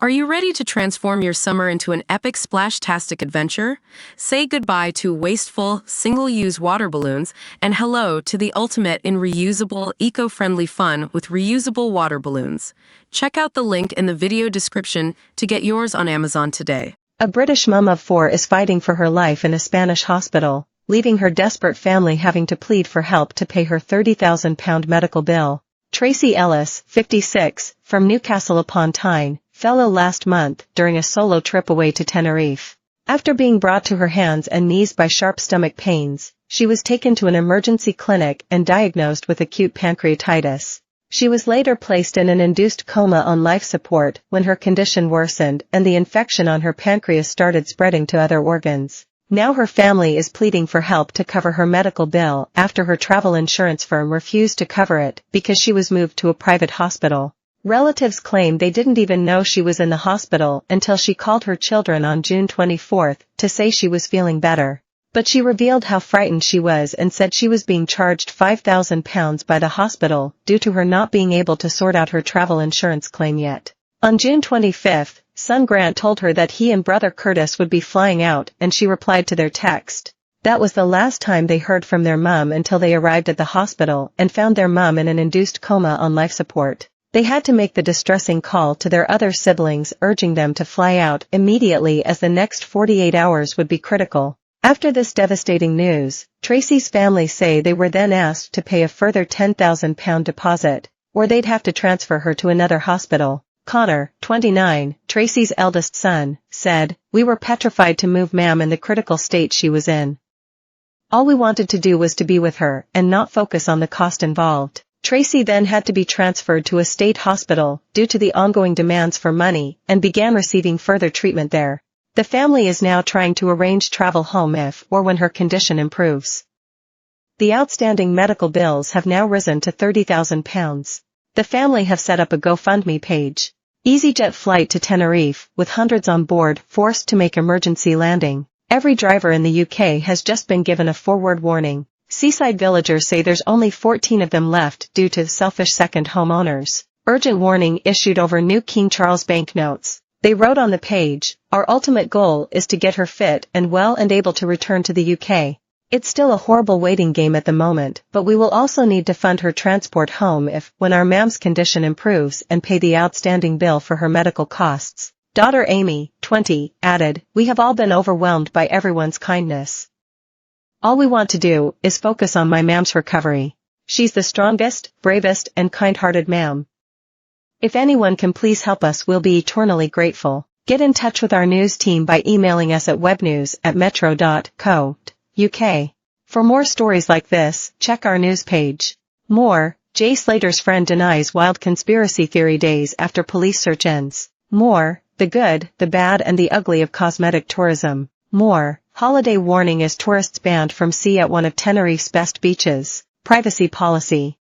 Are you ready to transform your summer into an epic splash-tastic adventure? Say goodbye to wasteful, single-use water balloons and hello to the ultimate in reusable, eco-friendly fun with reusable water balloons. Check out the link in the video description to get yours on Amazon today. A British mum of 4 is fighting for her life in a Spanish hospital, leaving her desperate family having to plead for help to pay her £30,000 medical bill. Tracy Ellis, 56, from Newcastle upon Tyne, fell ill last month during a solo trip away to Tenerife. After being brought to her hands and knees by sharp stomach pains, she was taken to an emergency clinic and diagnosed with acute pancreatitis. She was later placed in an induced coma on life support when her condition worsened and the infection on her pancreas started spreading to other organs. Now her family is pleading for help to cover her medical bill after her travel insurance firm refused to cover it because she was moved to a private hospital. Relatives claim they didn't even know she was in the hospital until she called her children on June 24 to say she was feeling better. But she revealed how frightened she was and said she was being charged £5,000 by the hospital due to her not being able to sort out her travel insurance claim yet. On June 25, son Grant told her that he and brother Curtis would be flying out and she replied to their text. That was the last time they heard from their mum until they arrived at the hospital and found their mum in an induced coma on life support. They had to make the distressing call to their other siblings urging them to fly out immediately as the next 48 hours would be critical. After this devastating news, Tracy's family say they were then asked to pay a further £10,000 deposit, or they'd have to transfer her to another hospital. Connor, 29, Tracy's eldest son, said, "We were petrified to move Mam in the critical state she was in. All we wanted to do was to be with her and not focus on the cost involved." Tracy then had to be transferred to a state hospital due to the ongoing demands for money and began receiving further treatment there. The family is now trying to arrange travel home if or when her condition improves. The outstanding medical bills have now risen to £30,000. The family have set up a GoFundMe page. EasyJet flight to Tenerife, with hundreds on board, forced to make emergency landing. Every driver in the UK has just been given a forward warning. Seaside villagers say there's only 14 of them left due to selfish second homeowners. Urgent warning issued over new King Charles banknotes. They wrote on the page, "Our ultimate goal is to get her fit and well and able to return to the UK. It's still a horrible waiting game at the moment, but we will also need to fund her transport home when our mam's condition improves and pay the outstanding bill for her medical costs." Daughter Amy, 20, added, "We have all been overwhelmed by everyone's kindness. All we want to do is focus on my mam's recovery. She's the strongest, bravest, and kind-hearted mam. If anyone can please help us, we'll be eternally grateful." Get in touch with our news team by emailing us at webnews@metro.co.uk. For more stories like this, check our news page. More, Jay Slater's friend denies wild conspiracy theory days after police search ends. More, the good, the bad and the ugly of cosmetic tourism. More, holiday warning as tourists banned from sea at one of Tenerife's best beaches. Privacy policy.